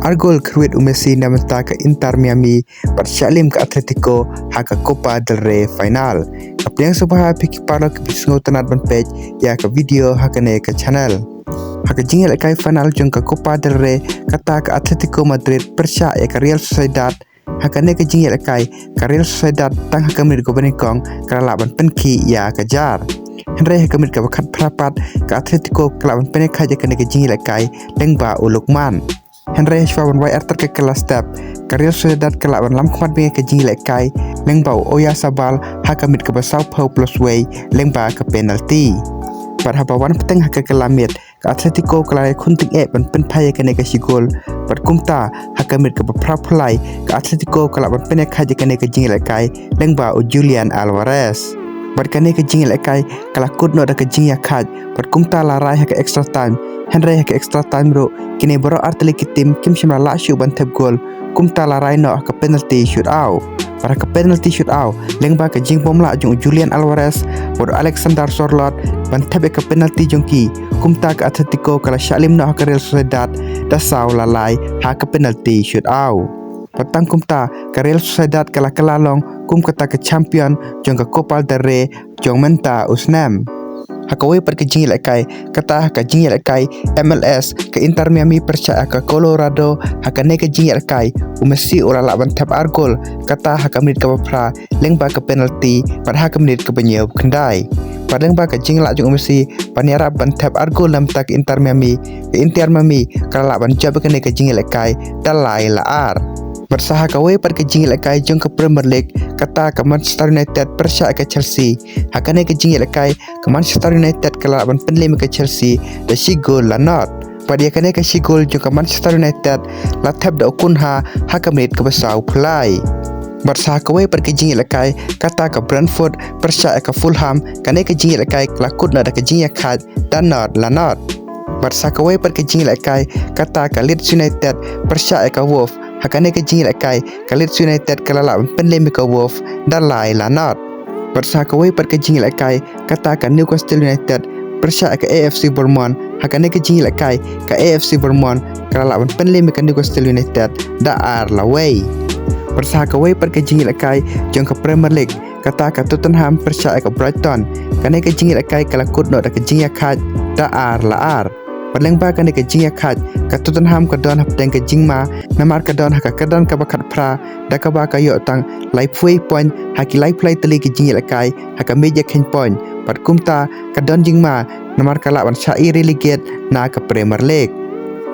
Argol kyrwit Messi na mynta ke Inter Miami bersalim ke Atletico haka Copa Del Rey final. Kapiang sebuah pikir pala ke bisngo tenat ban page ya ke video hakane ke channel. Haka jingel kai final jong ke Copa Del Rey kata ke Atletico Madrid persa ya ke Real Sociedad hakane ke jingel kai ke Real Sociedad tang haka mir go benekong kala ban penki ya ke jar. Henry hakamit ke bakat perapat ke Atletico kelawan penekha je kene ke jingel kai lengba ulukman. Henry Schwaben wai arter ke kelas step ke Real Sociedad kelawan lam khmat be ke jingel kai lengbau oya sabal hakamit ke basau pau plus way lengba ke penalty. Perhabawan peteng haka kelamit ke Atletico kelai kunting ban penpai kene ke sigol berkumta hakamit ke beprapulai ke Atletico kelawan penekha je kene ke jingel kai lengba Julian Alvarez. Berkane ke jingel kai kala kudno da ke jingya khaj berkumta larai haka extra time Henry haka extra time ro kini boro arteli kitim kim shimra la shu ban tep gol kumta larai no haka penalty shoot out para ke penalty shoot out lengba ke jing bom la jung Julian Alvarez bor Alexander Sorlot ban tep ke penalty jongki kumta ke Atletico kala shalim no haka Real Sociedad da saw lalai haka penalty shoot out. Petang kumta ke Real Sociedad kala kelalong kum kata ke champion jong ke Copa Del Rey jong mynta usnem. Hakawai per ke jingil kai kata ke jingil kai MLS ke Inter Miami percaya ke Colorado hakane ke jingil kai Messi ora laban tap argol kata hakamit ke bapra lengba ke penalty pada hakamit ke benyew kendai. Pada lengba ke jingil jong Messi paniara ban tap argol lam tak Inter Miami kala laban jab ke jingil kai dalai laar. Bersaha kawai per ke jingil kai jong ke Premier League kata ke Manchester United persia ke Chelsea hakane ke jingil kai ke Manchester United kala ban penlim ke Chelsea da si gol la not pada kane ke si gol jong ke Manchester United la tab da kunha hakamit ke basau play. Bersaha kawai per ke jingil kai kata ke Brentford persia ke Fulham kane ke jingil kai la kudna da ke jingya khaj dan not la not. Bersaha kawai per ke jingil kai kata ke Leeds United persia ke Wolves hakane ke jingil kai ke Leeds United kala lawan penlem ke Wolves dalai lanot. Bersaha kawai per ke jingil kai kata ke Newcastle United persia ke AFC Bournemouth hakane ke jingil kai ke AFC Bournemouth kala lawan penlem ke Newcastle United da ar laway. Bersaha kawai per ke jingil kai jong ke Premier League kata ke Tottenham persia ke Brighton kane ke jingil kai kala kudno da ke jingya khaj da ar la ar. Perlengba kane ke jingya khaj ke Tottenham ke don hapteng ke jingma namar ke don haka kedan ke bakat pra da ke baka yo tang lai phui point haki lai play teli ke jingil kai haka meja ken point pat kumta ke don jingma namar ke lawan syai relegate na ke Premier League.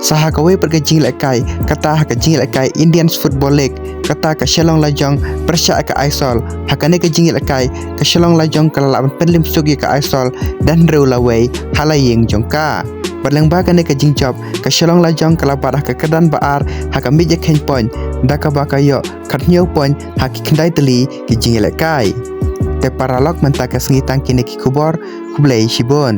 Saha kawai per ke jingil kai kata haka jingil kai Indian Football League kata ke Shelong Lajong persia ke Aisol hakane ke jingil kai ke Shelong Lajong ke lawan penlim sugi ke Aisol dan reulaway halaying jongka. Berlengba kane ke jingjob ke Shelong Lajong kala parah ke kedan baar haka meja ken point daka baka yo katnyo point haki kendai teli ke jingil kai. Te paralog menta ke sengi tang kini ki khubor kublai shibon.